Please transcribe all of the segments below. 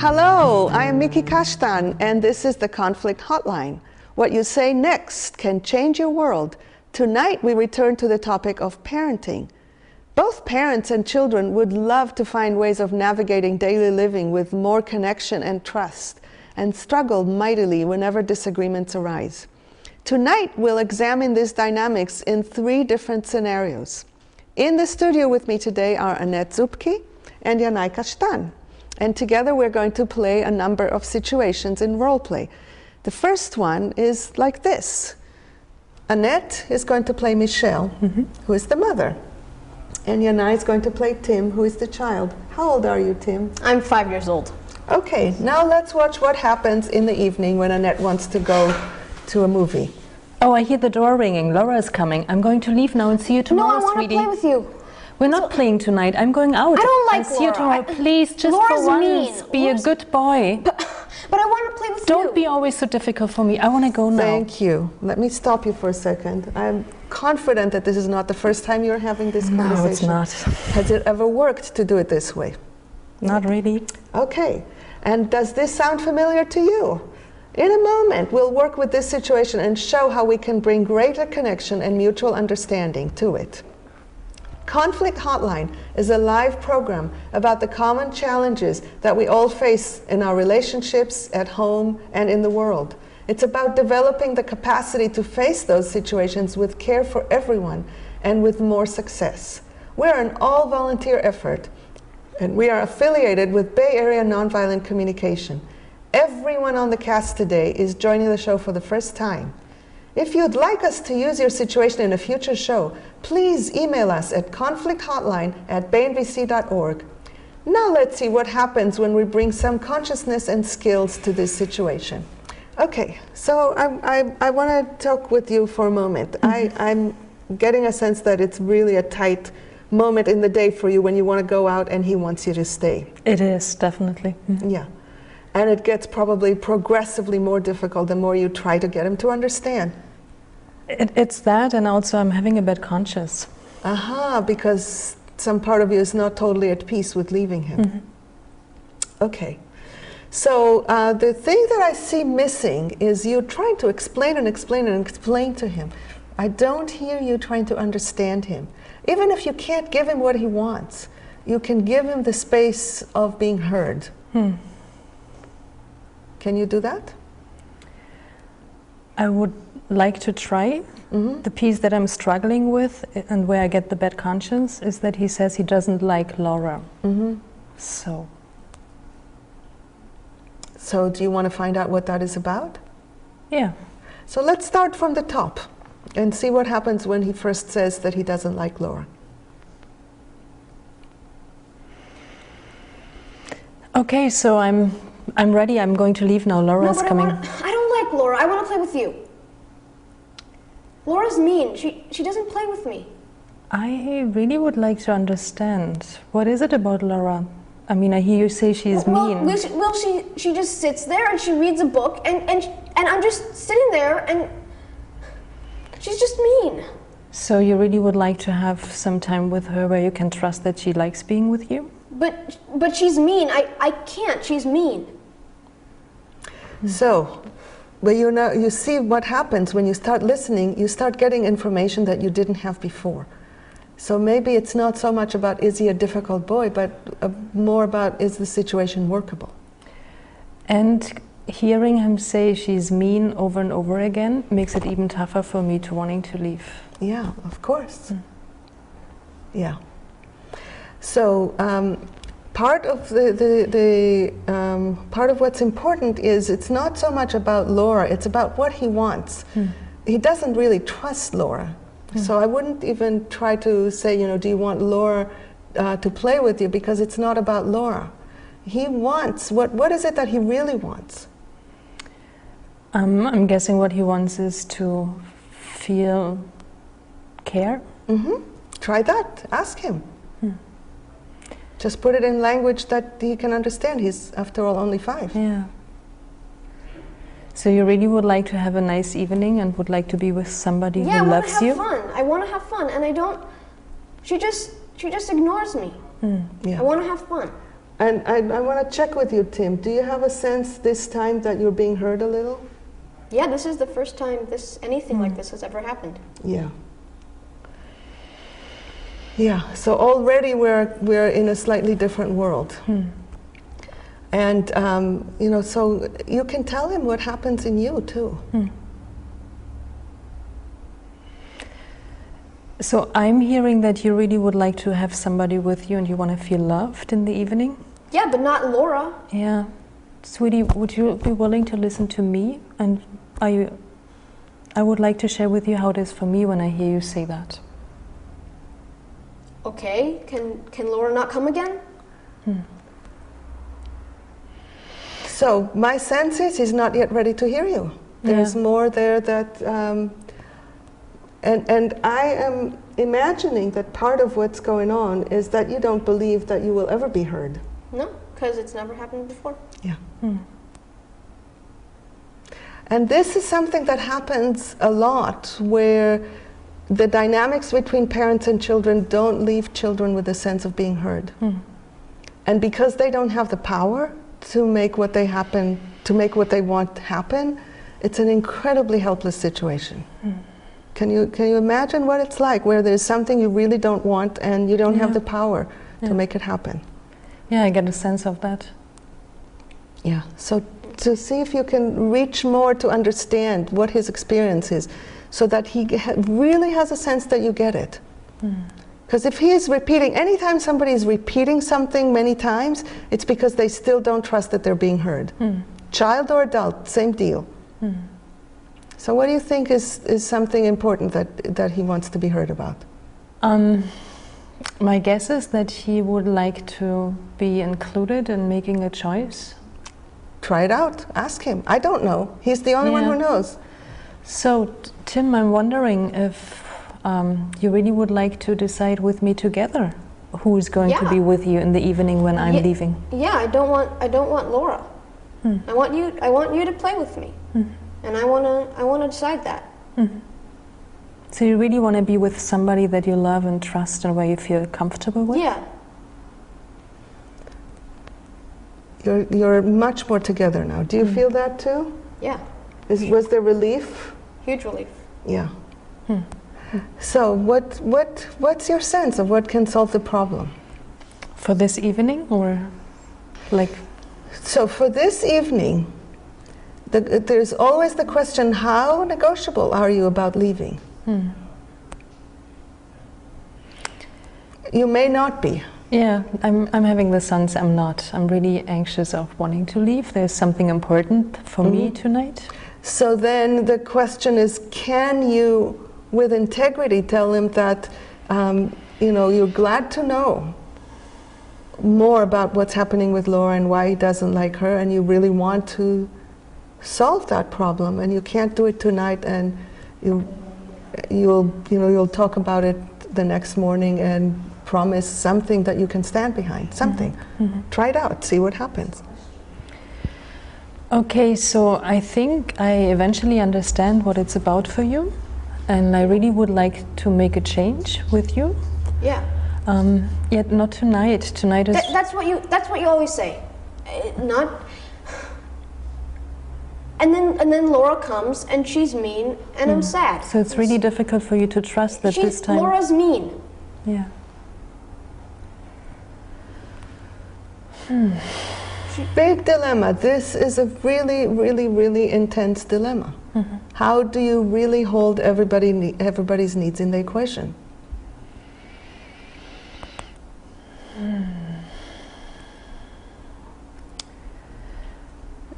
Hello, I am Miki Kashtan, and this is the Conflict Hotline. What you say next can change your world. Tonight we return to the topic of parenting. Both parents and children would love to find ways of navigating daily living with more connection and trust, and struggle mightily whenever disagreements arise. Tonight we'll examine these dynamics in 3 different scenarios. In the studio with me today are Annette Zupke and Yanai Kashtan. And together we're going to play a number of situations in role play. The first one is like this. Annette is going to play Michelle, who is the mother. And Yanai is going to play Tim, who is the child. How old are you, Tim? I'm 5 years old. Okay, now let's watch what happens in the evening when Annette wants to go to a movie. Oh, I hear the door ringing. Laura is coming. I'm going to leave now and see you tomorrow, sweetie. No, I want to play with you. We're not playing tonight. I'm going out. I don't like I'll see you tomorrow. Please, just Laura's for once, mean. be a good boy. But I want to play with you. Don't be always so difficult for me. I want to go now. Thank you. Let me stop you for a second. I'm confident that this is not the first time you're having this conversation. No, it's not. Has it ever worked to do it this way? Not really. Okay. And does this sound familiar to you? In a moment, we'll work with this situation and show how we can bring greater connection and mutual understanding to it. Conflict Hotline is a live program about the common challenges that we all face in our relationships, at home, and in the world. It's about developing the capacity to face those situations with care for everyone and with more success. We're an all-volunteer effort, and we are affiliated with Bay Area Nonviolent Communication. Everyone on the cast today is joining the show for the first time. If you'd like us to use your situation in a future show, please email us at conflicthotline@baynvc.org. Now let's see what happens when we bring some consciousness and skills to this situation. Okay, so I want to talk with you for a moment. I'm getting a sense that it's really a tight moment in the day for you when you want to go out and he wants you to stay. It is, definitely. Yeah. And it gets probably progressively more difficult the more you try to get him to understand. It's that, and also I'm having a bad conscience. Aha, because some part of you is not totally at peace with leaving him. Okay. So the thing that I see missing is you trying to explain and explain and explain to him. I don't hear you trying to understand him. Even if you can't give him what he wants, you can give him the space of being heard. Can you do that? I would like to try. The piece that I'm struggling with and where I get the bad conscience is that he says he doesn't like Laura. So do you want to find out what that is about? Yeah. So let's start from the top and see what happens when he first says that he doesn't like Laura. Okay, so I'm ready. I'm going to leave now. Laura's coming. I don't like Laura. I want to play with you. Laura's mean. She doesn't play with me. I really would like to understand. What is it about Laura? I mean, I hear you say she's mean. She just sits there and she reads a book and I'm just sitting there and she's just mean. So you really would like to have some time with her where you can trust that she likes being with you? But she's mean. I can't. She's mean. So, well, you see what happens when you start listening, you start getting information that you didn't have before. So maybe it's not so much about is he a difficult boy, but more about is the situation workable. And hearing him say she's mean over and over again makes it even tougher for me to wanting to leave. Yeah, of course. Yeah. So part of part of what's important is it's not so much about Laura, it's about what he wants. He doesn't really trust Laura. So I wouldn't even try to say, do you want Laura to play with you, because it's not about Laura. He wants, what is it that he really wants? I'm guessing what he wants is to feel care. Try that, ask him. Just put it in language that he can understand. He's, after all, only 5. Yeah. So you really would like to have a nice evening and would like to be with somebody who loves you? Yeah, I want to have fun, and I don't. She just ignores me. Yeah. I want to have fun. And I want to check with you, Tim. Do you have a sense this time that you're being heard a little? Yeah, this is the first time anything like this has ever happened. Yeah. Yeah, so already we're in a slightly different world. And, so you can tell him what happens in you, too. So I'm hearing that you really would like to have somebody with you and you want to feel loved in the evening? Yeah, but not Laura. Yeah. Sweetie, would you be willing to listen to me? And I would like to share with you how it is for me when I hear you say that. Okay, can Laura not come again? So my sense is he's not yet ready to hear you. There's more there that, and I am imagining that part of what's going on is that you don't believe that you will ever be heard. No, because it's never happened before. Yeah. And this is something that happens a lot, where the dynamics between parents and children don't leave children with a sense of being heard. And because they don't have the power to make what they want happen, it's an incredibly helpless situation. Can you imagine what it's like, where there's something you really don't want and you don't have the power to make it happen? Yeah, I get a sense of that. Yeah, so to see if you can reach more to understand what his experience is, so that he really has a sense that you get it. Because if he is repeating, anytime somebody is repeating something many times, it's because they still don't trust that they're being heard. Child or adult, same deal. So what do you think is something important that he wants to be heard about? My guess is that he would like to be included in making a choice. Try it out. Ask him. I don't know. He's the only one who knows. So, Tim, I'm wondering if you really would like to decide with me together who is going to be with you in the evening when I'm leaving. Yeah, I don't want Laura. I want you to play with me, and I want to decide that. So you really want to be with somebody that you love and trust and where you feel comfortable with? Yeah. You're much more together now. Do you feel that too? Yeah. Was there relief? Huge relief. Yeah. So what's your sense of what can solve the problem? For this evening, or like? So for this evening, there's always the question, how negotiable are you about leaving? You may not be. Yeah, I'm having the sense I'm not. I'm really anxious of wanting to leave. There's something important for me tonight. So then the question is, can you, with integrity, tell him that you're glad to know more about what's happening with Laura and why he doesn't like her, and you really want to solve that problem, and you can't do it tonight, and you'll talk about it the next morning and promise something that you can stand behind, something. Try it out, see what happens. Okay, so I think I eventually understand what it's about for you, and I really would like to make a change with you. Yeah. Yet not tonight. Tonight is. That's what you always say. Not. And then Laura comes and she's mean and I'm sad. So it's really difficult for you to trust that this time. Laura's mean. Yeah. Big dilemma. This is a really, really, really intense dilemma. How do you really hold everybody's needs in the equation?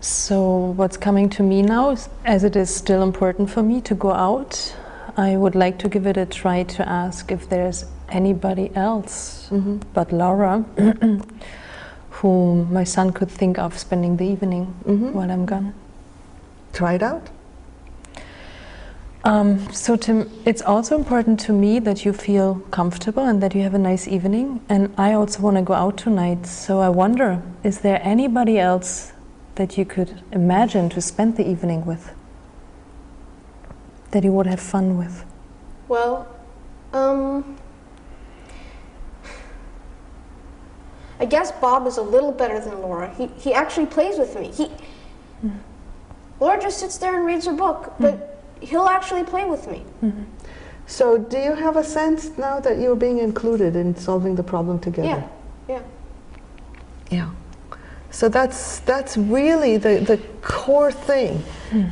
So what's coming to me now, as it is still important for me to go out, I would like to give it a try to ask if there's anybody else but Laura who my son could think of spending the evening while I'm gone. Try it out. So Tim, it's also important to me that you feel comfortable and that you have a nice evening, and I also want to go out tonight, so I wonder, is there anybody else that you could imagine to spend the evening with, that you would have fun with? Well, I guess Bob is a little better than Laura. He actually plays with me. Laura just sits there and reads her book, but he'll actually play with me. So do you have a sense now that you're being included in solving the problem together? Yeah. Yeah. So that's really the core thing,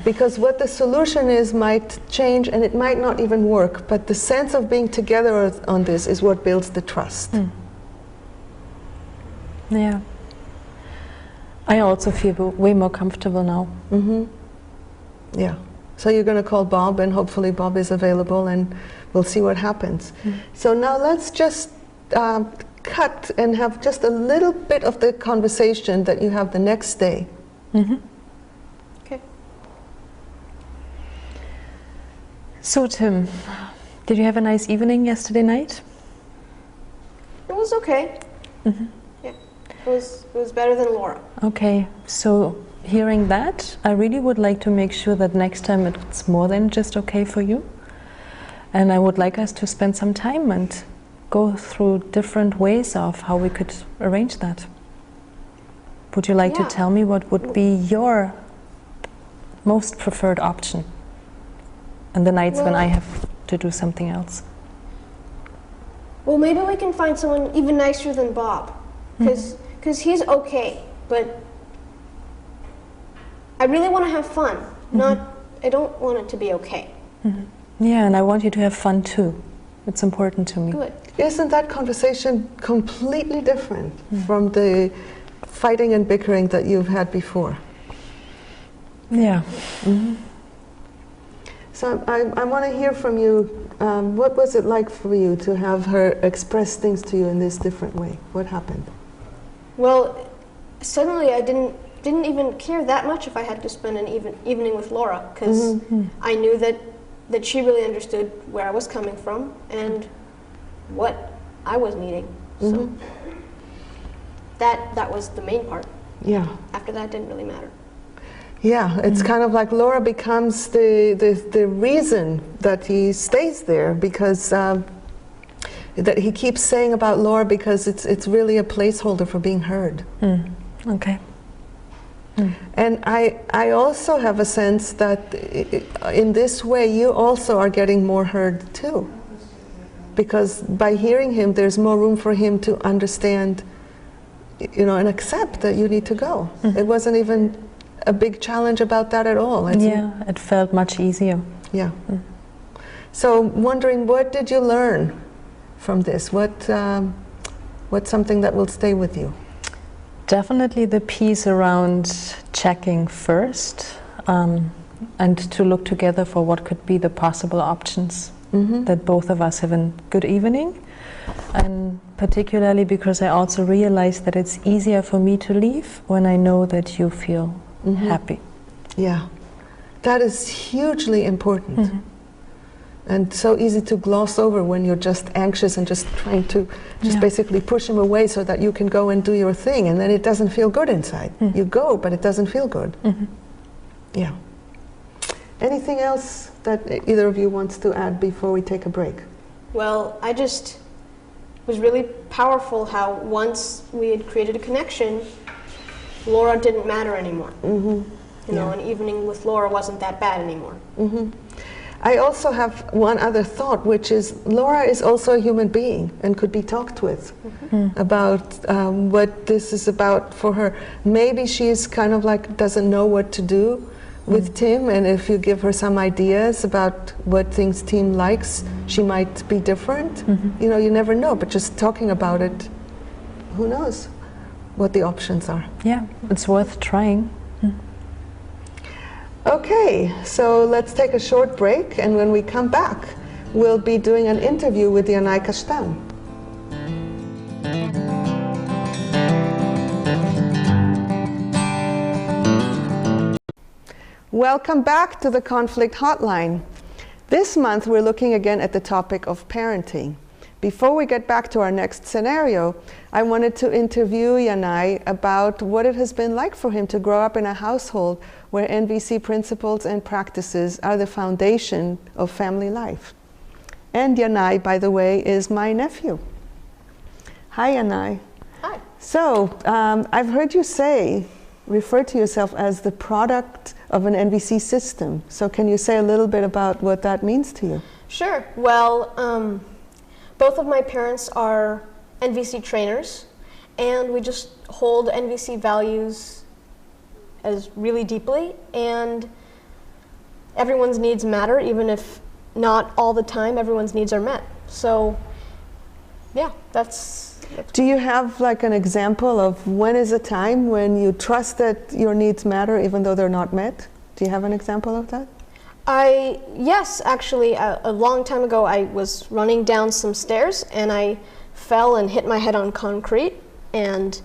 because what the solution is might change and it might not even work, but the sense of being together on this is what builds the trust. Yeah. I also feel way more comfortable now. Yeah. So you're going to call Bob, and hopefully Bob is available, and we'll see what happens. So now let's just cut and have just a little bit of the conversation that you have the next day. Okay. So Tim, did you have a nice evening yesterday night? It was okay. Yeah. It was better than Laura. Okay, so hearing that, I really would like to make sure that next time it's more than just okay for you. And I would like us to spend some time and go through different ways of how we could arrange that. Would you like to tell me what would be your most preferred option? And the nights when I have to do something else. Well, maybe we can find someone even nicer than Bob. Because he's okay, but I really want to have fun. I don't want it to be okay. Yeah, and I want you to have fun too. It's important to me. Good. Isn't that conversation completely different from the fighting and bickering that you've had before? Yeah. So I want to hear from you, what was it like for you to have her express things to you in this different way? What happened? Well, suddenly I didn't even care that much if I had to spend an evening with Laura, because I knew that she really understood where I was coming from and what I was needing. So that was the main part. Yeah. After that, it didn't really matter. Yeah, it's kind of like Laura becomes the reason that he stays there, because that he keeps saying about Laura, because it's really a placeholder for being heard. Okay. And I also have a sense that in this way you also are getting more heard too, because by hearing him there's more room for him to understand, and accept that you need to go. It wasn't even a big challenge about that at all. It felt much easier. Yeah. So wondering, what did you learn from this? What's something that will stay with you? Definitely the piece around checking first, and to look together for what could be the possible options that both of us have a good evening. And particularly because I also realized that it's easier for me to leave when I know that you feel happy. Yeah, that is hugely important. And so easy to gloss over when you're just anxious and just trying to basically push him away so that you can go and do your thing, and then it doesn't feel good inside. You go, but it doesn't feel good. Yeah. Anything else that either of you wants to add before we take a break? Well, I just was really powerful how once we had created a connection, Laura didn't matter anymore. An evening with Laura wasn't that bad anymore. I also have one other thought, which is Laura is also a human being and could be talked with about what this is about for her. Maybe she's kind of like doesn't know what to do with Tim, and if you give her some ideas about what things Tim likes, she might be different. You never know, but just talking about it, who knows what the options are. Yeah, it's worth trying. Okay, so let's take a short break, and when we come back, we'll be doing an interview with Yanai Kastan. Welcome back to the Conflict Hotline. This month we're looking again at the topic of parenting. Before we get back to our next scenario, I wanted to interview Yanai about what it has been like for him to grow up in a household where NVC principles and practices are the foundation of family life. And Yanai, by the way, is my nephew. Hi, Yanai. Hi. So, I've heard you refer to yourself as the product of an NVC system. So can you say a little bit about what that means to you? Sure. Well, both of my parents are NVC trainers, and we just hold NVC values as really deeply, and everyone's needs matter, even if not all the time everyone's needs are met. So, yeah, that's Do you have like an example of when is a time when you trust that your needs matter even though they're not met? Do you have an example of that? Yes, actually, a long time ago I was running down some stairs and I fell and hit my head on concrete, and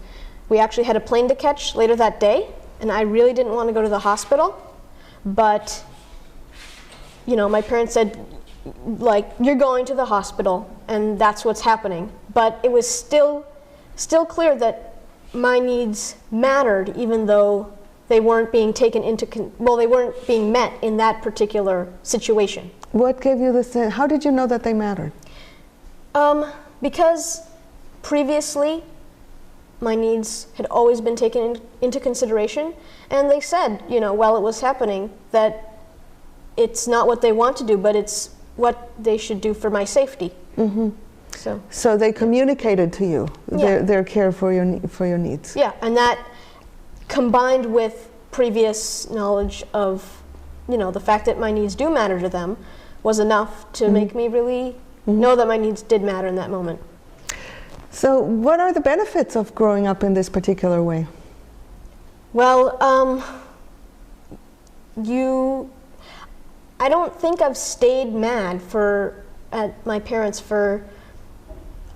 we actually had a plane to catch later that day, and I really didn't want to go to the hospital, but you know, my parents said, like, you're going to the hospital and that's what's happening. But it was still clear that my needs mattered, even though they weren't being taken into, they weren't being met in that particular situation. What gave you the sense? How did you know that they mattered? Because previously my needs had always been taken into consideration, and they said, you know, while it was happening, that it's not what they want to do, but it's what they should do for my safety. Mm-hmm. So they communicated to you their care for your needs. Yeah, and that combined with previous knowledge of, you know, the fact that my needs do matter to them was enough to make me really know that my needs did matter in that moment. So what are the benefits of growing up in this particular way? Well, I don't think I've stayed mad at my parents for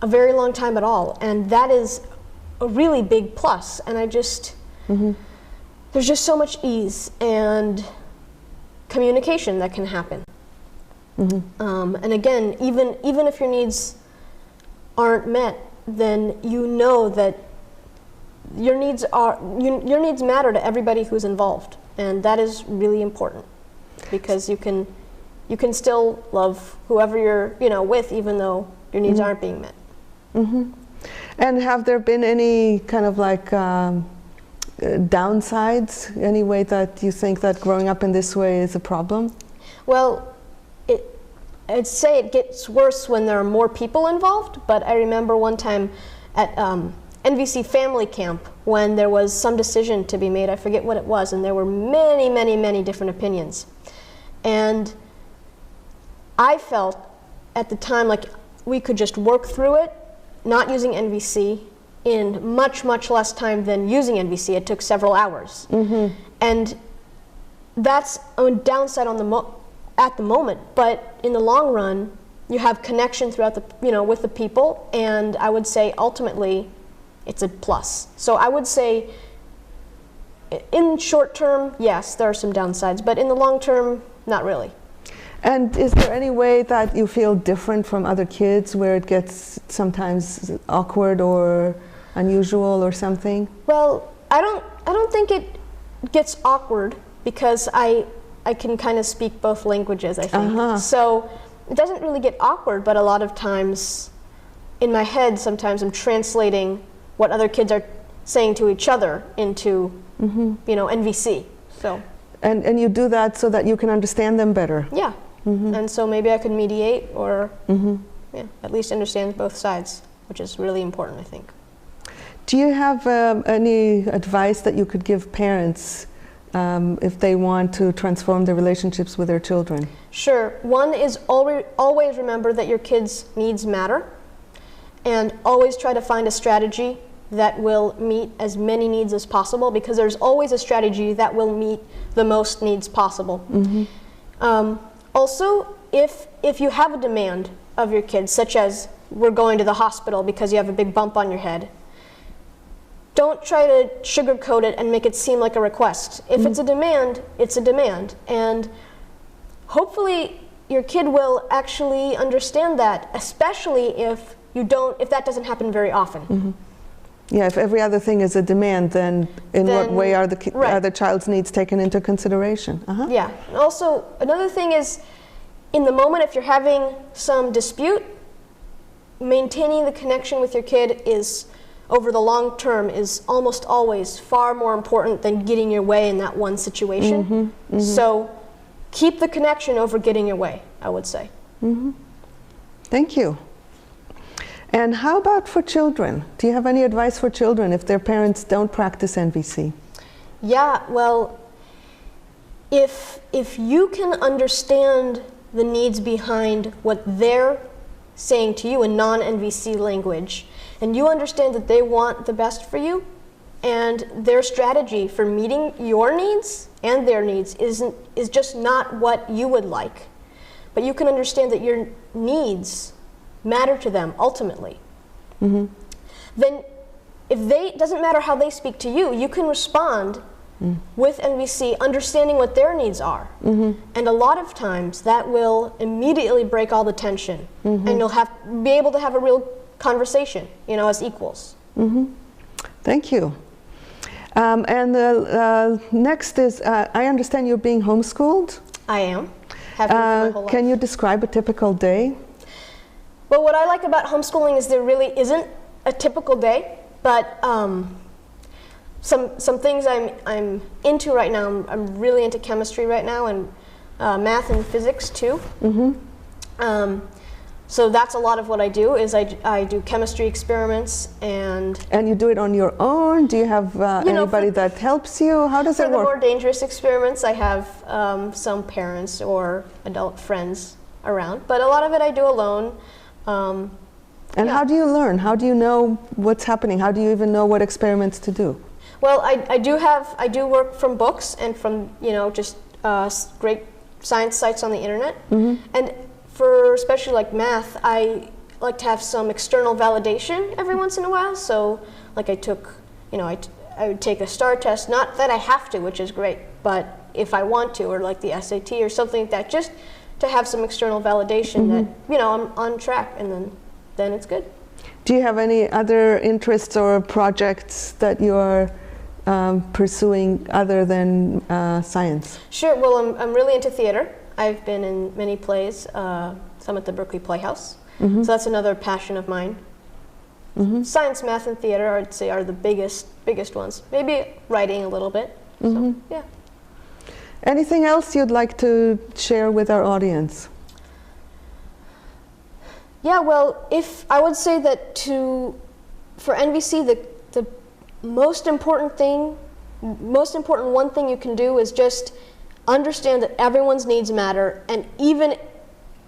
a very long time at all, and that is a really big plus. And there's just so much ease and communication that can happen. And again, even if your needs aren't met, then you know that your needs matter to everybody who's involved, and that is really important, because you can still love whoever you're with, even though your needs aren't being met. And have there been any kind of like downsides, any way that you think that growing up in this way is a problem? Well, I'd say it gets worse when there are more people involved, but I remember one time at NVC Family Camp when there was some decision to be made, I forget what it was, and there were many, many, many different opinions. And I felt at the time like we could just work through it, not using NVC, in much, much less time than using NVC. It took several hours. And that's a downside at the moment, but in the long run, you have connection throughout with the people, and I would say ultimately it's a plus. So I would say in short term, yes, there are some downsides, but in the long term, not really. And is there any way that you feel different from other kids, where it gets sometimes awkward or unusual or something? Well, I don't think it gets awkward, because I can kind of speak both languages, I think. So it doesn't really get awkward, but a lot of times in my head, sometimes I'm translating what other kids are saying to each other into NVC. So. And you do that so that you can understand them better? Yeah. And so maybe I could mediate, or at least understand both sides, which is really important, I think. Do you have any advice that you could give parents if they want to transform their relationships with their children? Sure. One is always remember that your kids' needs matter, and always try to find a strategy that will meet as many needs as possible, because there's always a strategy that will meet the most needs possible. Also, if you have a demand of your kids, such as we're going to the hospital because you have a big bump on your head, don't try to sugarcoat it and make it seem like a request. If it's a demand, it's a demand. And hopefully your kid will actually understand that, especially if that doesn't happen very often. Yeah, if every other thing is a demand, then what way are the child's needs taken into consideration? Yeah. And also, another thing is, in the moment, if you're having some dispute, maintaining the connection with your kid is over the long term is almost always far more important than getting your way in that one situation. So keep the connection over getting your way, I would say. Thank you. And how about for children? Do you have any advice for children if their parents don't practice NVC? Yeah, well, if you can understand the needs behind what they're saying to you in non-NVC language, and you understand that they want the best for you, and their strategy for meeting your needs and their needs is just not what you would like, but you can understand that your needs matter to them ultimately, then it doesn't matter how they speak to you, you can respond with NVC, understanding what their needs are. And a lot of times that will immediately break all the tension, and you'll be able to have a real conversation, as equals. Thank you. And the next is, I understand you're being homeschooled? I am. Have been for my whole life. Can you describe a typical day? Well, what I like about homeschooling is there really isn't a typical day, but some things I'm into right now. I'm really into chemistry right now, and math and physics too. So that's a lot of what I do. Is I do chemistry experiments and. And you do it on your own? Do you have anybody that helps you? How does it work? For the more dangerous experiments, I have some parents or adult friends around, but a lot of it I do alone. And how do you learn? How do you know what's happening? How do you even know what experiments to do? Well, I do work from books and from just great science sites on the internet. And for especially like math, I like to have some external validation every once in a while. So like I would take a STAR test, not that I have to, which is great, but if I want to, or like the SAT or something like that, just to have some external validation that I'm on track, and then it's good. Do you have any other interests or projects that you are pursuing other than science? Sure. Well, I'm really into theater. I've been in many plays, some at the Berkeley Playhouse. So that's another passion of mine. Science, math, and theater, I'd say, are the biggest ones. Maybe writing a little bit. So, yeah. Anything else you'd like to share with our audience? Yeah, well, I would say that for NVC, the most important one thing you can do is just understand that everyone's needs matter, and even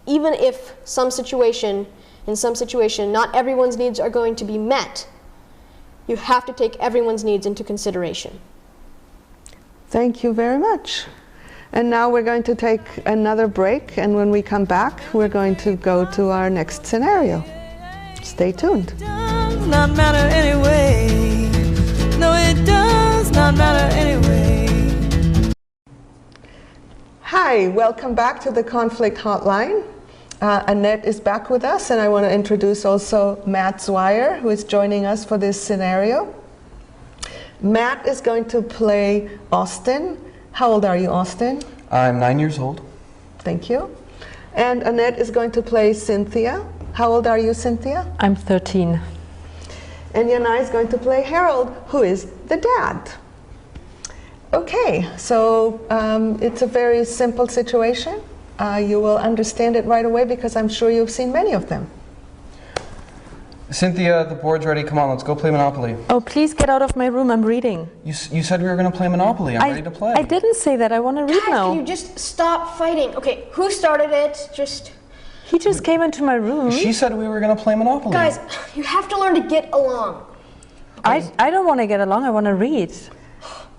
if in some situation, not everyone's needs are going to be met, you have to take everyone's needs into consideration. Thank you very much. And now we're going to take another break, and when we come back, we're going to go to our next scenario. Stay tuned. It does not matter anyway. No, it does not matter anyway. Hi, welcome back to the Conflict Hotline. Annette is back with us, and I want to introduce also Matt Zweier, who is joining us for this scenario. Matt is going to play Austin. How old are you, Austin? I'm 9 years old. Thank you. And Annette is going to play Cynthia. How old are you, Cynthia? I'm 13. And Yana is going to play Harold, who is the dad. Okay, so it's a very simple situation. You will understand it right away because I'm sure you've seen many of them. Cynthia, the board's ready. Come on, let's go play Monopoly. Oh, please get out of my room. I'm reading. You said we were going to play Monopoly. I'm ready to play. I didn't say that. I want to read Guys, now. can you just stop fighting? Okay, who started it? He just came into my room. She said we were going to play Monopoly. Guys, you have to learn to get along. I don't want to get along. I want to read.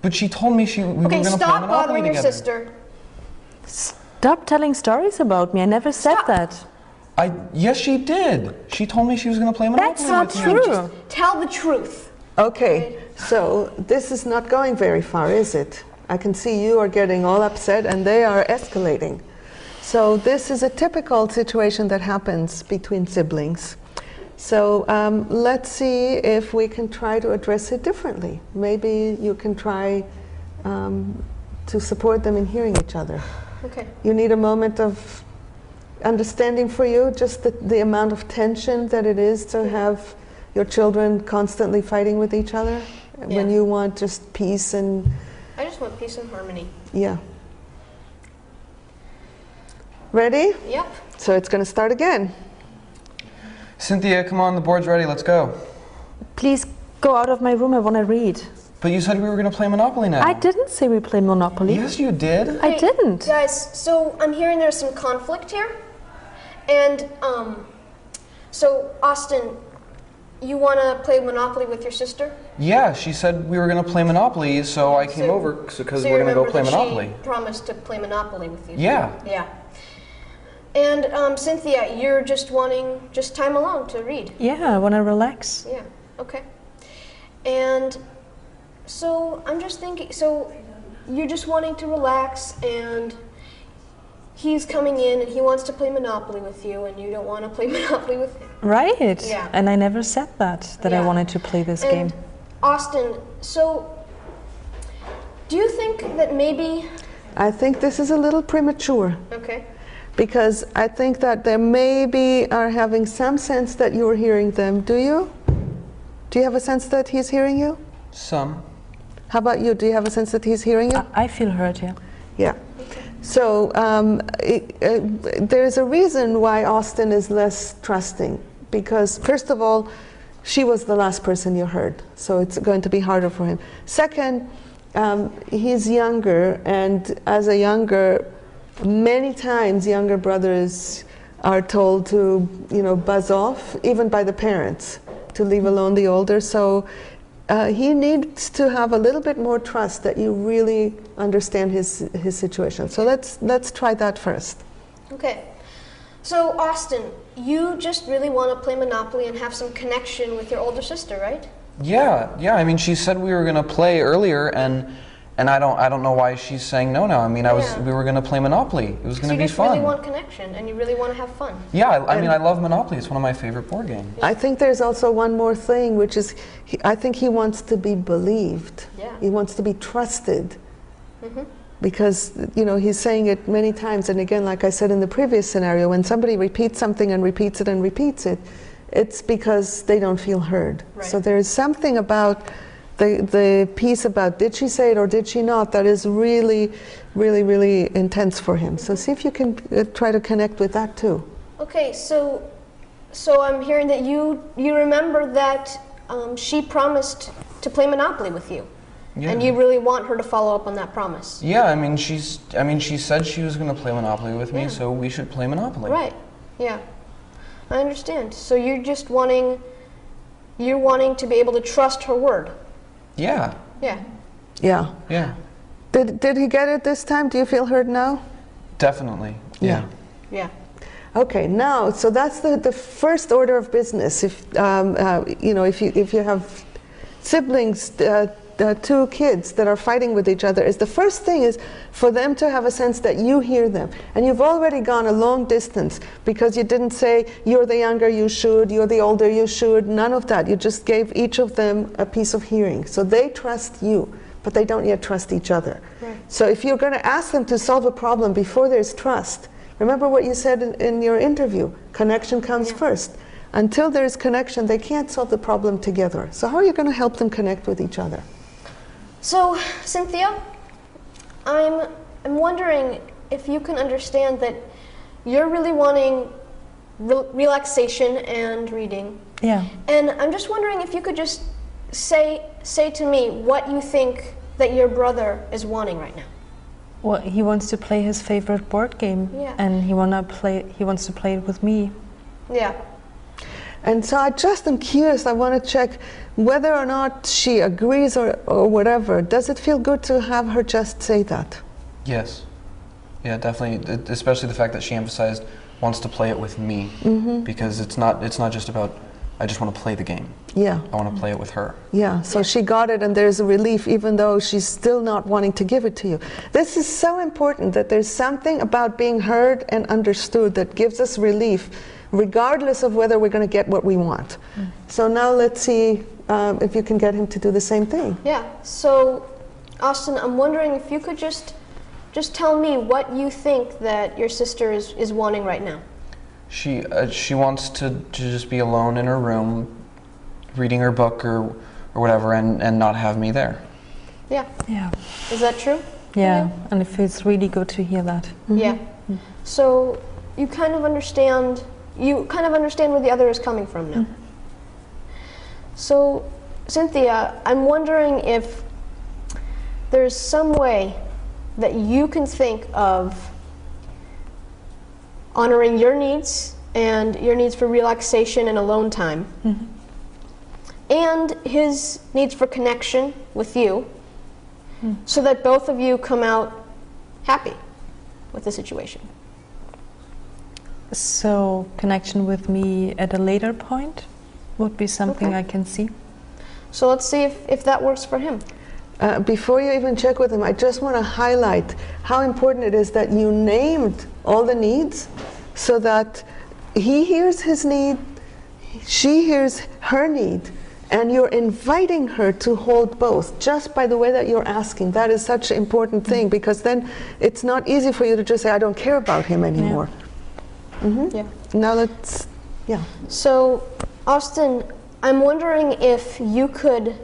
But she told me we were going to play Monopoly stop bothering your together. sister. Stop telling stories about me. I never said Stop. that. Yes, she did. She told me she was going to play Monopoly That's not with me. true. Just tell the truth. Okay, so this is not going very far, is it? I can see you are getting all upset and they are escalating. So this is a typical situation that happens between siblings. So let's see if we can try to address it differently. Maybe you can try to support them in hearing each other. Okay. You need a moment of understanding for you, just the amount of tension that it is to have your children constantly fighting with each other? When Yeah. you want just peace and, I just want peace and harmony. yeah. Ready? Yep. So it's going to start again. Cynthia, come on, the board's ready. Let's go. Please go out of my room. I want to read. But you said we were going to play Monopoly now. I didn't say we play Monopoly. Yes, you did. I didn't. Guys, so I'm hearing there's some conflict here. And, so Austin, you want to play Monopoly with your sister? Yeah, she said we were going to play Monopoly, so I came over because So we're you going to go remember play that Monopoly. She promised to play Monopoly with you. Yeah. Yeah. And Cynthia, you're just wanting just time alone to read. Yeah, I want to relax. Yeah. Okay. And so I'm just thinking. So you're just wanting to relax, and he's coming in, and he wants to play Monopoly with you, and you don't want to play Monopoly with him. Right. Yeah. And I never said that I Yeah. wanted to play this And game. Austin, so do you think that maybe? I think this is a little premature. Okay. Because I think that they maybe are having some sense that you're hearing them. Do you? Do you have a sense that he's hearing you? Some. How about you? Do you have a sense that he's hearing you? I feel hurt, yeah. Yeah. So there's a reason why Austin is less trusting. Because first of all, she was the last person you heard. So it's going to be harder for him. Second, he's younger, and as a younger, many times younger brothers are told to, buzz off, even by the parents, to leave alone the older. So he needs to have a little bit more trust that you really understand his situation. So let's try that first. Okay. So Austin, you just really want to play Monopoly and have some connection with your older sister, right? Yeah. I mean, she said we were going to play earlier, and I don't know why she's saying no now. I mean, Yeah. we were going to play Monopoly. It was So going to you be just fun. really want connection, and you really want to have fun. Yeah, I mean, I love Monopoly. It's one of my favorite board games. I think there's also one more thing, which is I think he wants to be believed. Yeah. He wants to be trusted. Because, he's saying it many times. And again, like I said in the previous scenario, when somebody repeats something and repeats it and repeats it, it's because they don't feel heard. Right. So there is something about the piece about did she say it or did she not that is really, really, really intense for him. So see if you can try to connect with that too. Okay, so I'm hearing that you remember that she promised to play Monopoly with you, Yeah. and you really want her to follow up on that promise. Yeah, I mean, she said she was going to play Monopoly with me, Yeah. so we should play Monopoly. Right. Yeah. I understand. So you're just wanting to be able to trust her word. Yeah. Yeah. Yeah. Yeah. Did he get it this time? Do you feel heard now? Definitely. Yeah. Yeah. Okay, now, so that's the first order of business. If if you have siblings, two kids that are fighting with each other, is the first thing is for them to have a sense that you hear them. And you've already gone a long distance because you didn't say you're the younger, you should, you're the older, you should, none of that. You just gave each of them a piece of hearing. So they trust you, but they don't yet trust each other. Right. So if you're going to ask them to solve a problem before there's trust, remember what you said in your interview, connection comes first. Until there's connection, they can't solve the problem together. So how are you going to help them connect with each other? So, Cynthia, I'm wondering if you can understand that you're really wanting relaxation and reading. Yeah. And I'm just wondering if you could just say to me what you think that your brother is wanting right now. Well, he wants to play his favorite board game, Yeah. and he wants to play it with me. Yeah. And so I just am curious, I want to check whether or not she agrees or whatever. Does it feel good to have her just say that? Yes. Yeah, definitely. Especially the fact that she emphasized wants to play it with me, because it's not just about I just want to play the game. Yeah. I want to play it with her. Yeah, so she got it and there's a relief even though she's still not wanting to give it to you. This is so important that there's something about being heard and understood that gives us relief regardless of whether we're going to get what we want. So now let's see if you can get him to do the same thing. Yeah. So, Austin, I'm wondering if you could just tell me what you think that your sister is wanting right now. She wants to just be alone in her room, reading her book or whatever, and not have me there. Yeah. Yeah. Is that true? Yeah, and it feels really good to hear that. Yeah. So you kind of understand where the other is coming from now. So, Cynthia, I'm wondering if there's some way that you can think of honoring your needs and your needs for relaxation and alone time, and his needs for connection with you, so that both of you come out happy with the situation. So connection with me at a later point would be something Okay. I can see. So let's see if that works for him. Before you even check with him, I just want to highlight how important it is that you named all the needs so that he hears his need, she hears her need, and you're inviting her to hold both just by the way that you're asking. That is such an important thing, because then it's not easy for you to just say, I don't care about him anymore. Yeah. Now let's, yeah. So, Austin, I'm wondering if you could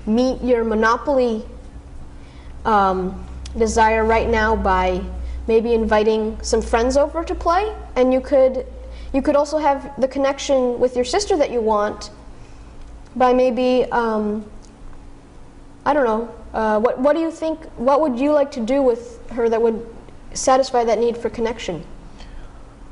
meet your Monopoly desire right now by maybe inviting some friends over to play, and you could also have the connection with your sister that you want by maybe I don't know, what do you think, what would you like to do with her that would satisfy that need for connection?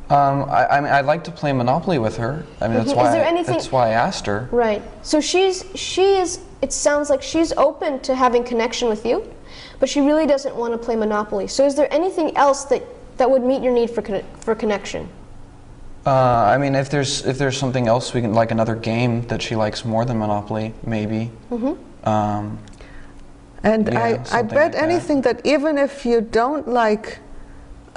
I mean, I'd like to play Monopoly with her. I mean, Is there anything- that's why I asked her. Right. So she is, it sounds like she's open to having connection with you, but she really doesn't want to play Monopoly. So is there anything else that would meet your need for connection? I mean, if there's something else we can, like another game that she likes more than Monopoly, maybe. And Yeah, I something bet like that. anything that even if you don't like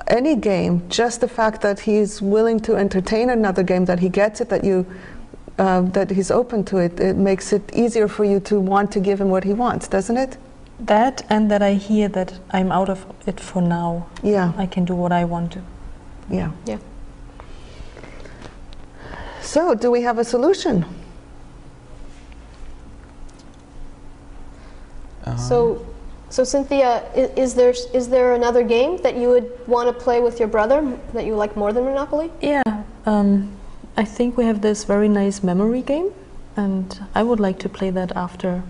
any game, just the fact that he's willing to entertain another game, that he gets it, that he's open to it, it makes it easier for you to want to give him what he wants, doesn't it? That, and that I hear that I'm out of it for now. Yeah, I can do what I want to. yeah. Yeah. So, do we have a solution? So Cynthia, is there another game that you would want to play with your brother that you like more than Monopoly? Yeah, I think we have this very nice memory game, and I would like to play that after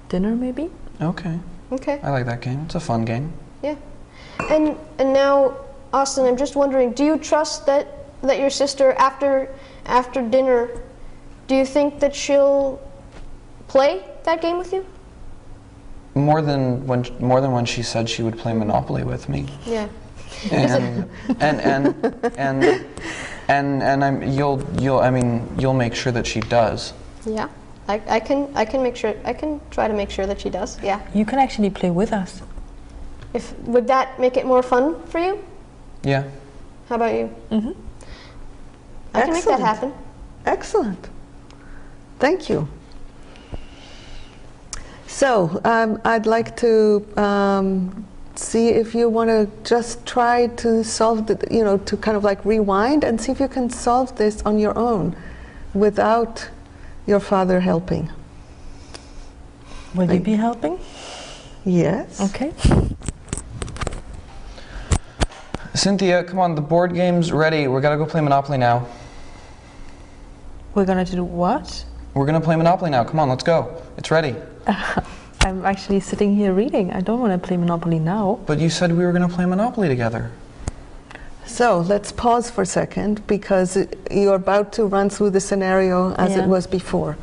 dinner, maybe. Okay, Okay. I like that game. It's a fun game. Yeah. And now, Austin, I'm just wondering, do you trust that your sister after dinner, do you think that she'll play that game with you? More than when she said she would play Monopoly with me. Yeah. And you'll make sure that she does. Yeah. I can make sure, I can try to make sure that she does. Yeah. You can actually play with us. Would that make it more fun for you? Yeah. How about you? Mm-hmm. I can make that Excellent. happen. Excellent. Thank you. So, I'd like to see if you want to just try to solve to kind of like rewind and see if you can solve this on your own without your father helping. Will you be helping? Yes. Okay. Cynthia, come on, the board game's ready. We gotta go play Monopoly now. We're gonna do what? We're gonna play Monopoly now. Come on, let's go. It's ready. I'm actually sitting here reading. I don't want to play Monopoly now. But you said we were gonna play Monopoly together. So let's pause for a second, because you're about to run through the scenario as Yeah. it was before.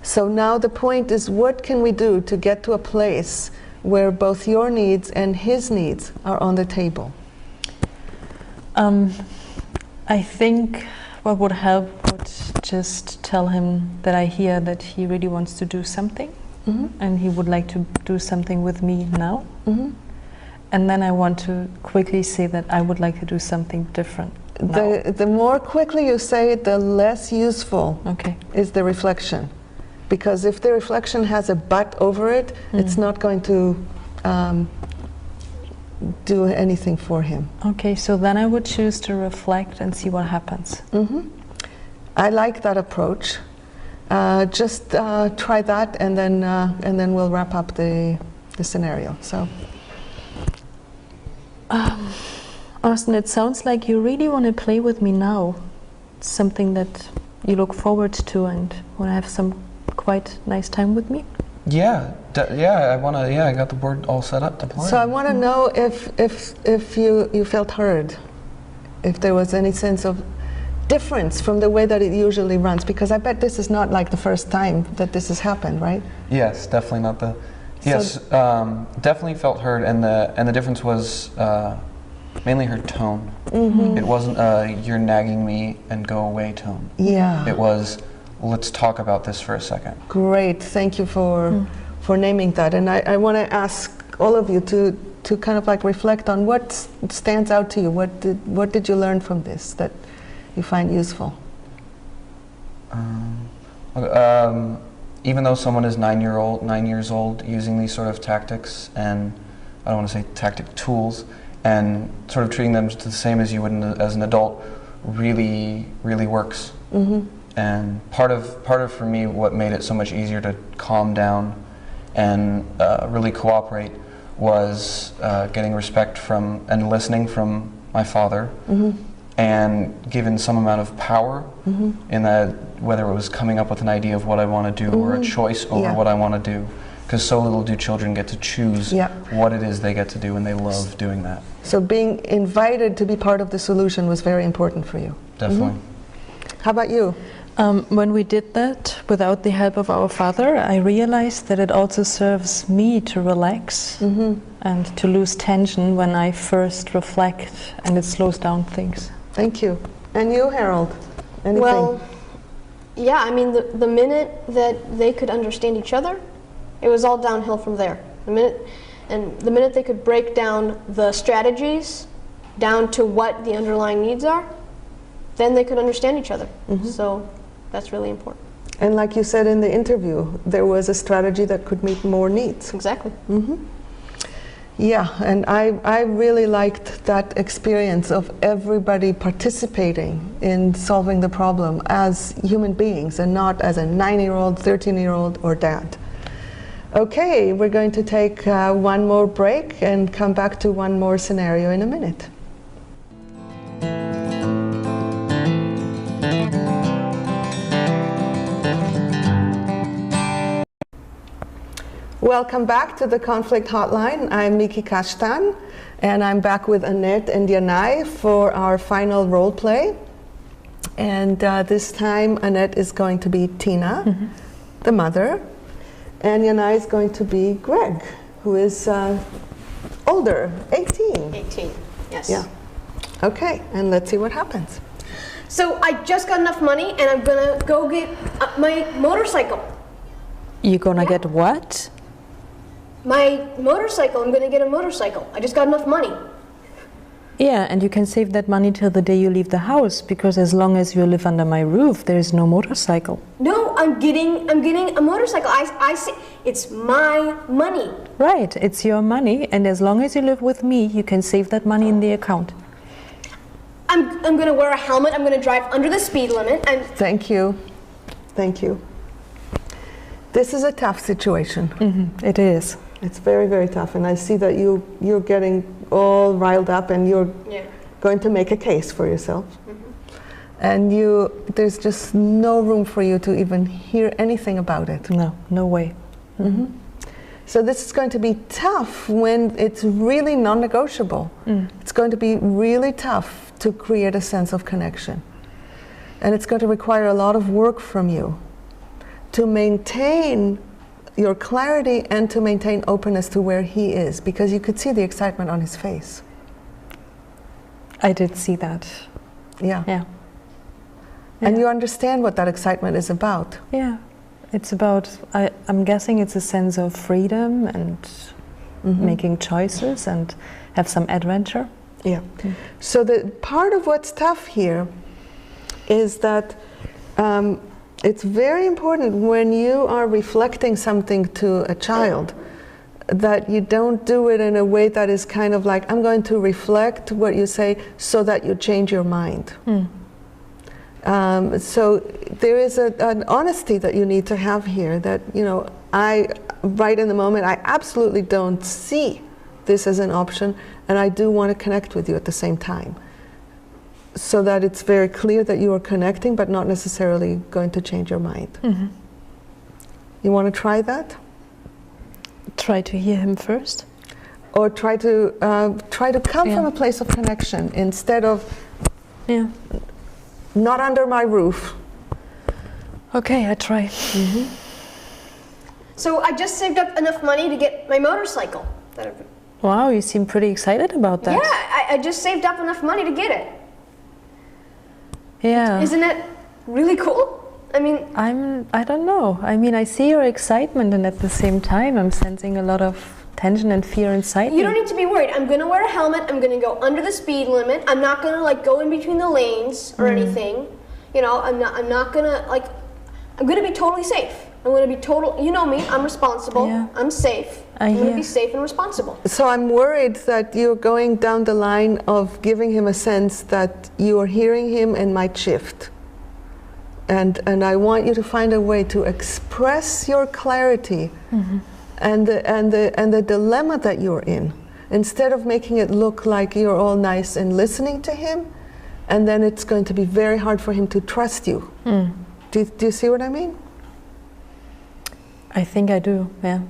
So now the point is, what can we do to get to a place where both your needs and his needs are on the table? I think what would help would just tell him that I hear that he really wants to do something, and he would like to do something with me now. And then I want to quickly say that I would like to do something different now. The more quickly you say it, the less useful Okay. is the reflection. Because if the reflection has a but over it, it's not going to do anything for him. Okay, so then I would choose to reflect and see what happens. I like that approach. just try that, and then we'll wrap up the scenario. So, Austin, it sounds like you really want to play with me now. It's something that you look forward to and want to have some quite nice time with me. Yeah, yeah. I wanna. Yeah, I got the board all set up to play. so I want to know if you felt heard, if there was any sense of difference from the way that it usually runs, because I bet this is not like the first time that this has happened, right? Yes, definitely not the. Yes, definitely felt heard, and the difference was mainly her tone. It wasn't "you're nagging me and go away" tone. Yeah. It was, let's talk about this for a second. Great, thank you for naming that. And I want to ask all of you to kind of like reflect on what stands out to you. What did you learn from this that you find useful? Even though someone is 9 years old, using these sort of tactics, and I don't want to say tactic tools, and sort of treating them the same as you would as an adult, really works. And part of for me what made it so much easier to calm down and really cooperate was getting respect from and listening from my father, and given some amount of power in that, whether it was coming up with an idea of what I want to do or a choice over what I want to do, because so little do children get to choose what it is they get to do, and they love doing that. So being invited to be part of the solution was very important for you. Definitely. How about you? When we did that without the help of our father, I realized that it also serves me to relax and to lose tension when I first reflect, and it slows down things. Thank you. And you, Harold? Anything? Well, yeah, I mean, the minute that they could understand each other, it was all downhill from there. The minute they could break down the strategies down to what the underlying needs are, then they could understand each other. So that's really important. And like you said in the interview, there was a strategy that could meet more needs. Exactly. Yeah, and I really liked that experience of everybody participating in solving the problem as human beings and not as a 9-year-old, 13-year-old, or dad. Okay, we're going to take one more break and come back to one more scenario in a minute. Welcome back to the Conflict Hotline. I'm Miki Kashtan, and I'm back with Annette and Yanai for our final role play. And this time Annette is going to be Tina, the mother, and Yanai is going to be Greg, who is older, 18. 18, yes. Yeah. Okay, and let's see what happens. So I just got enough money and I'm gonna go get my motorcycle. You're gonna get what? My motorcycle, I'm gonna get a motorcycle. I just got enough money. Yeah, and you can save that money till the day you leave the house, because as long as you live under my roof, there is no motorcycle. No, I'm getting a motorcycle. I see, it's my money. Right, it's your money, and as long as you live with me, you can save that money in the account. I'm gonna wear a helmet. I'm gonna drive under the speed limit. And Thank you. Thank you. This is a tough situation. It is. It's very, very tough, and I see that you're getting all riled up, and you're going to make a case for yourself. And there's just no room for you to even hear anything about it. No, no way. So this is going to be tough when it's really non-negotiable. It's going to be really tough to create a sense of connection. And it's going to require a lot of work from you to maintain your clarity and to maintain openness to where he is, because you could see the excitement on his face. I did see that. Yeah. Yeah. And you understand what that excitement is about. Yeah. It's about, I'm guessing it's a sense of freedom and making choices and have some adventure. Yeah. So the part of what's tough here is that it's very important when you are reflecting something to a child that you don't do it in a way that is kind of like, I'm going to reflect what you say so that you change your mind. So there is an honesty that you need to have here that, you know, right in the moment, I absolutely don't see this as an option, and I do want to connect with you at the same time. So that it's very clear that you are connecting, but not necessarily going to change your mind. You want to try that? Try to hear him first. Or try to come from a place of connection instead of not under my roof. Okay, I try. So I just saved up enough money to get my motorcycle. Wow, you seem pretty excited about that. Yeah, I just saved up enough money to get it. Yeah. Isn't it really cool? I mean, I don't know. I mean, I see your excitement, and at the same time, I'm sensing a lot of tension and fear inside you don't need to be worried. I'm gonna wear a helmet. I'm gonna go under the speed limit. I'm not gonna like go in between the lanes or anything. You know, I'm not gonna like. I'm gonna be totally safe. I'm gonna be total. You know me. I'm responsible. Yeah. I'm safe. I'm gonna be safe and responsible. So I'm worried that you're going down the line of giving him a sense that you are hearing him and might shift. And I want you to find a way to express your clarity and the dilemma that you're in, instead of making it look like you're all nice and listening to him, and then it's going to be very hard for him to trust you. Do you see what I mean? I think I do, yeah.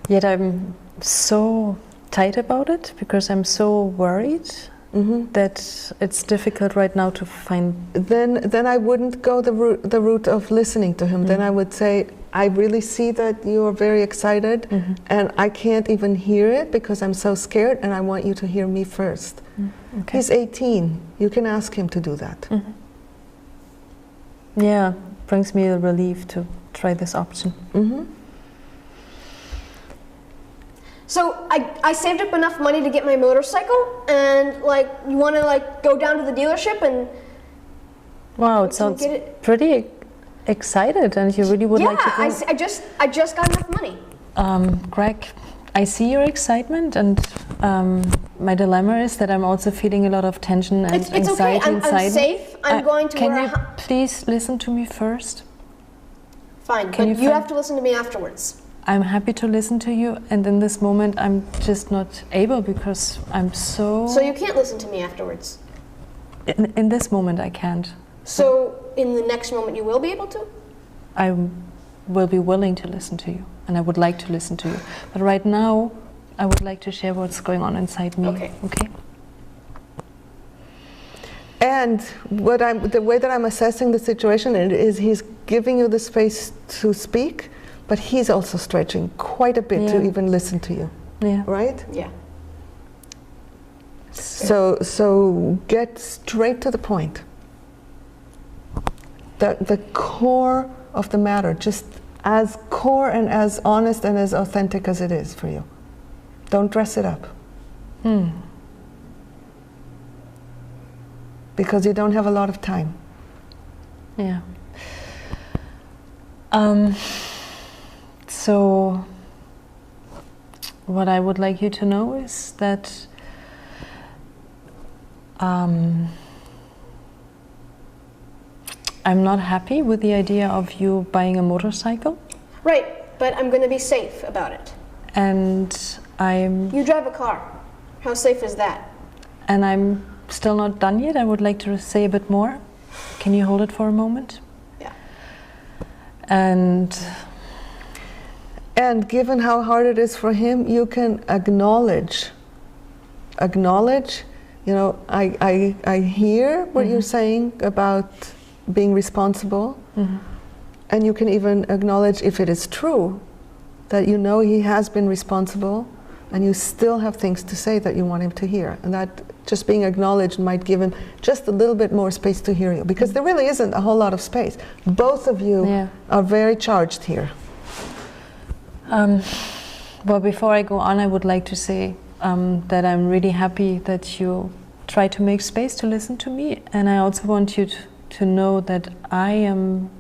Yet I'm so tight about it because I'm so worried that it's difficult right now to find. Then I wouldn't go the route of listening to him. Then I would say, I really see that you are very excited, and I can't even hear it because I'm so scared, and I want you to hear me first. Okay. He's 18. You can ask him to do that. Yeah, brings me a relief to try this option. So I saved up enough money to get my motorcycle, and like, you want to like go down to the dealership and. Wow, it sounds get it? pretty excited, and you really would like to go. Yeah, I just got enough money. Greg, I see your excitement, and my dilemma is that I'm also feeling a lot of tension and It's okay. anxiety inside. I'm safe. I'm going to. Can wear you please listen to me first? Fine, Can but you have to listen to me afterwards. I'm happy to listen to you, and in this moment I'm just not able because I'm so... So you can't listen to me afterwards. In this moment I can't. So in the next moment you will be able to? I will be willing to listen to you, and I would like to listen to you. But right now I would like to share what's going on inside me. Okay. Okay? And the way that I'm assessing the situation is he's giving you the space to speak, but he's also stretching quite a bit to even listen to you. Yeah. Right? Yeah. So get straight to the point. The core of the matter, just as core and as honest and as authentic as it is for you. Don't dress it up. Because you don't have a lot of time. Yeah. So what I would like you to know is that I'm not happy with the idea of you buying a motorcycle. Right, but I'm going to be safe about it. And You drive a car. How safe is that? I'm still not done yet. I would like to say a bit more. Can you hold it for a moment? Yeah. And given how hard it is for him, you can acknowledge, you know, I hear what you're saying about being responsible, and you can even acknowledge, if it is true, that you know he has been responsible, and you still have things to say that you want him to hear, and that just being acknowledged might give him just a little bit more space to hear you, because there really isn't a whole lot of space. Both of you are very charged here. Well, before I go on, I would like to say that I'm really happy that you try to make space to listen to me, and I also want you to know that I am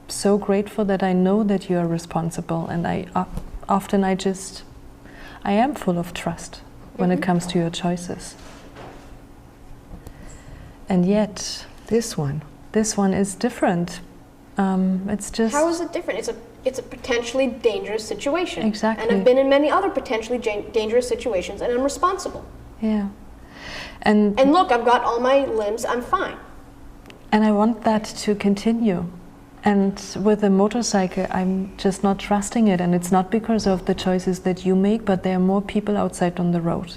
so grateful that I know that you are responsible, and I am full of trust when it comes to your choices. And yet, This one. This one is different. It's just... How is it different? It's a potentially dangerous situation. Exactly. And I've been in many other potentially dangerous situations, and I'm responsible. Yeah. And look, I've got all my limbs, I'm fine. And I want that to continue. And with a motorcycle, I'm just not trusting it. And it's not because of the choices that you make, but there are more people outside on the road.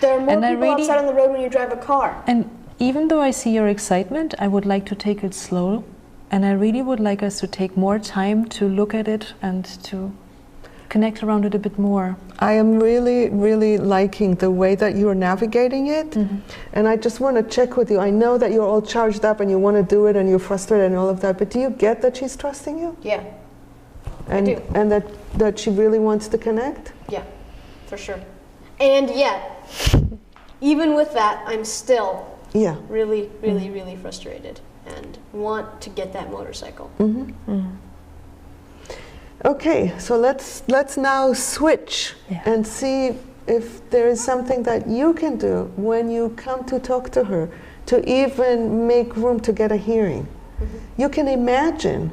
There are more And I people really- outside on the road when you drive a car. And even though I see your excitement, I would like to take it slow. And I really would like us to take more time to look at it and to connect around it a bit more. I am really, really liking the way that you are navigating it. And I just want to check with you. I know that you're all charged up and you want to do it and you're frustrated and all of that, but do you get that she's trusting you? Yeah, And, do. and that she really wants to connect? yeah, for sure. And yet, even with that, I'm still Yeah. really, really, really frustrated and want to get that motorcycle. Okay, so let's now switch Yeah. and see if there is something that you can do when you come to talk to her to even make room to get a hearing. You can imagine,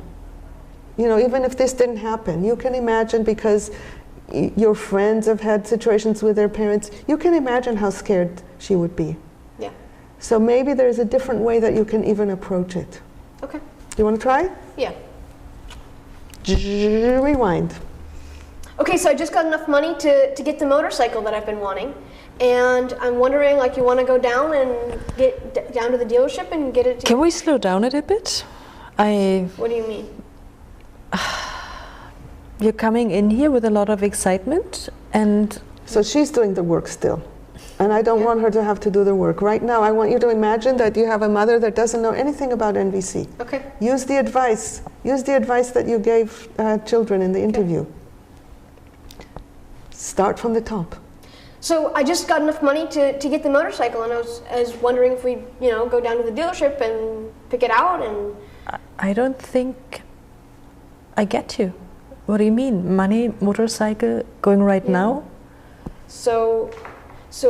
you know, even if this didn't happen, you can imagine, because your friends have had situations with their parents, you can imagine how scared she would be. Yeah. So maybe there's a different way that you can even approach it. Okay. Do you want to try? Yeah. Rewind. Okay, so I just got enough money to get the motorcycle that I've been wanting, and I'm wondering, like, you want to go down and get down to the dealership and get it? Can we slow down it a bit? What do you mean? You're coming in here with a lot of excitement, and So she's doing the work still. And I don't want her to have to do the work. Right now, I want you to imagine that you have a mother that doesn't know anything about NVC. Okay. Use the advice. Use the advice that you gave children in the interview. Start from the top. So I just got enough money to get the motorcycle, and I was wondering if we, you know, go down to the dealership and pick it out. And I don't think I get you. What do you mean? Money, motorcycle, going right now? so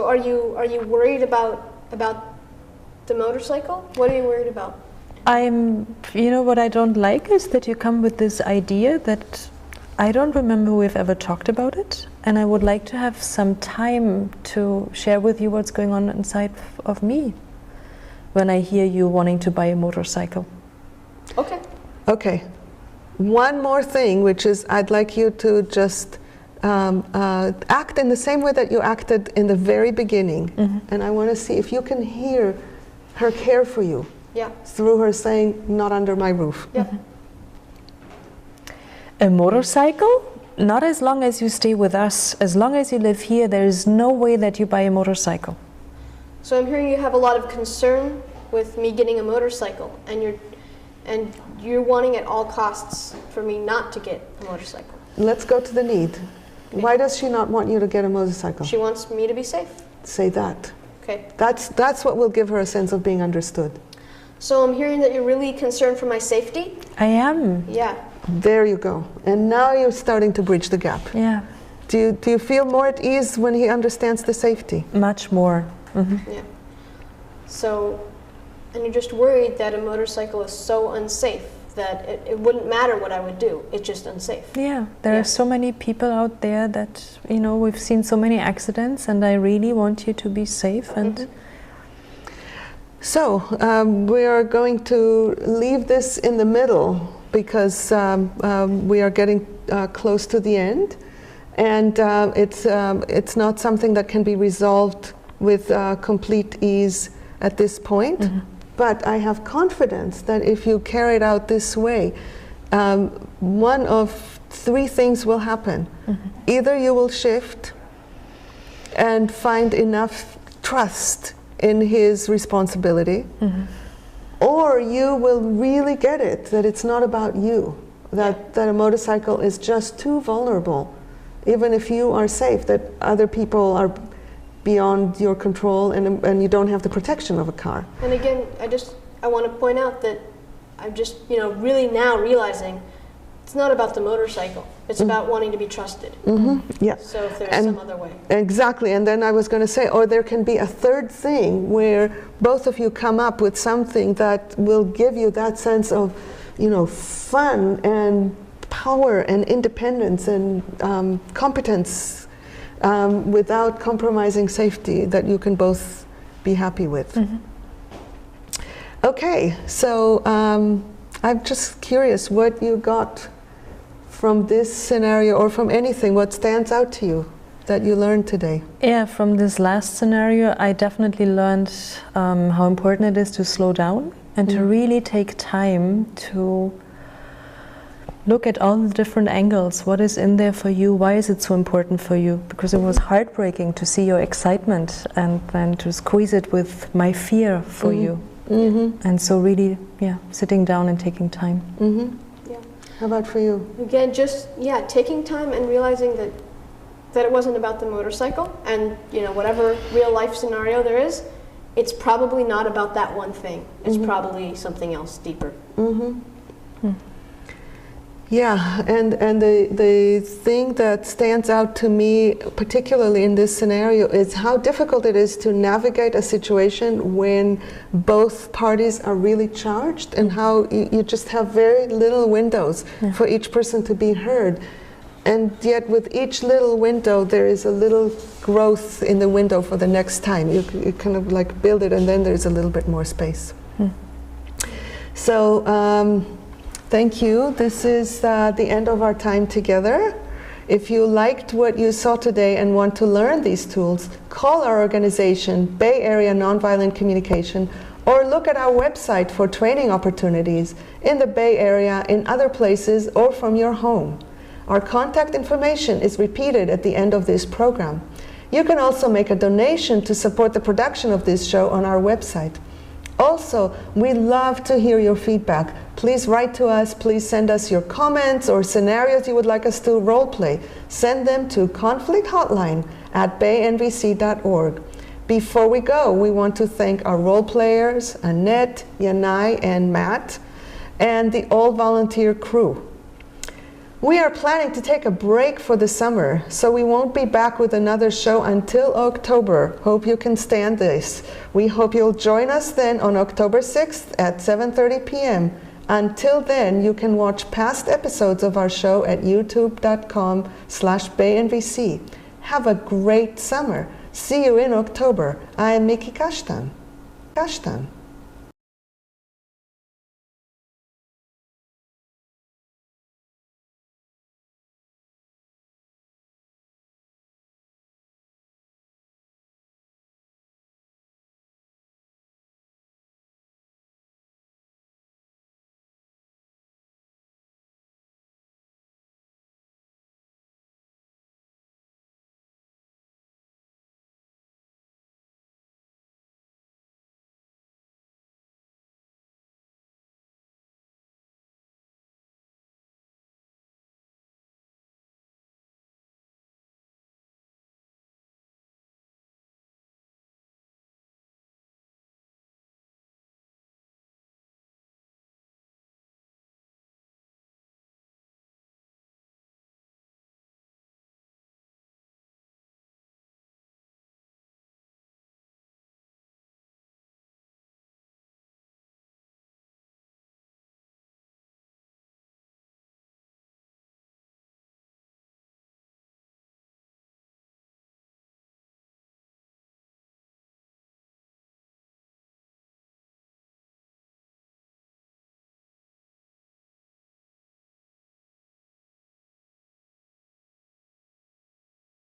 are you worried about the motorcycle? What are you worried about? You know, what I don't like is that you come with this idea that I don't remember we've ever talked about it, and I would like to have some time to share with you what's going on inside of me when I hear you wanting to buy a motorcycle. Okay. Okay. One more thing, which is I'd like you to just act in the same way that you acted in the very beginning. And I want to see if you can hear her care for you Yeah. through her saying, "Not under my roof." Yeah. A motorcycle? Not as long as you stay with us. As long as you live here, there is no way that you buy a motorcycle. So I'm hearing you have a lot of concern with me getting a motorcycle, and you're wanting at all costs for me not to get a motorcycle. Let's go to the need. Why does she not want you to get a motorcycle? She wants me to be safe. Say that. Okay. That's what will give her a sense of being understood. So I'm hearing that you're really concerned for my safety? I am. Yeah. There you go. And now you're starting to bridge the gap. Yeah, Do you feel more at ease when he understands the safety? much more. Yeah. So, and you're just worried that a motorcycle is so unsafe that it wouldn't matter what I would do. It's just unsafe. Yeah, there Yeah. are so many people out there that, you know, we've seen so many accidents, and I really want you to be safe. And So we are going to leave this in the middle because we are getting close to the end, and it's not something that can be resolved with complete ease at this point. But I have confidence that if you carry it out this way, one of three things will happen. Either you will shift and find enough trust in his responsibility, or you will really get it, that it's not about you, that a motorcycle is just too vulnerable, even if you are safe, that other people are beyond your control, and you don't have the protection of a car. And again, I want to point out that I'm just, really now realizing it's not about the motorcycle. It's about wanting to be trusted. Yeah. So if there's And- some other way. Exactly, and then I was going to say, or there can be a third thing where both of you come up with something that will give you that sense of, fun and power and independence and competence without compromising safety that you can both be happy with. Okay, so I'm just curious what you got from this scenario or from anything, what stands out to you that you learned today? Yeah, from this last scenario, I definitely learned how important it is to slow down and to really take time to look at all the different angles. What is in there for you? Why is it so important for you? Because it was heartbreaking to see your excitement and then to squeeze it with my fear for you. And so really, sitting down and taking time. Yeah. How about for you? Again, just taking time and realizing that it wasn't about the motorcycle, and whatever real life scenario there is, it's probably not about that one thing. It's probably something else deeper. Yeah, and the thing that stands out to me, particularly in this scenario, is how difficult it is to navigate a situation when both parties are really charged, and how you just have very little windows for each person to be heard. And yet with each little window, there is a little growth in the window for the next time. You kind of like build it, and then there's a little bit more space. So, thank you. This is the end of our time together. If you liked what you saw today and want to learn these tools, call our organization, Bay Area Nonviolent Communication, or look at our website for training opportunities in the Bay Area, in other places, or from your home. Our contact information is repeated at the end of this program. You can also make a donation to support the production of this show on our website. Also, we love to hear your feedback. Please write to us, please send us your comments or scenarios you would like us to role play. Send them to conflicthotline@baynvc.org. Before we go, we want to thank our role players, Annette, Yanai, and Matt, and the all-volunteer crew. We are planning to take a break for the summer, so we won't be back with another show until October. Hope you can stand this. We hope you'll join us then on October 6th at 7:30 p.m. Until then, you can watch past episodes of our show at youtube.com/baynvc. Have a great summer. See you in October. I am Miki Kashtan.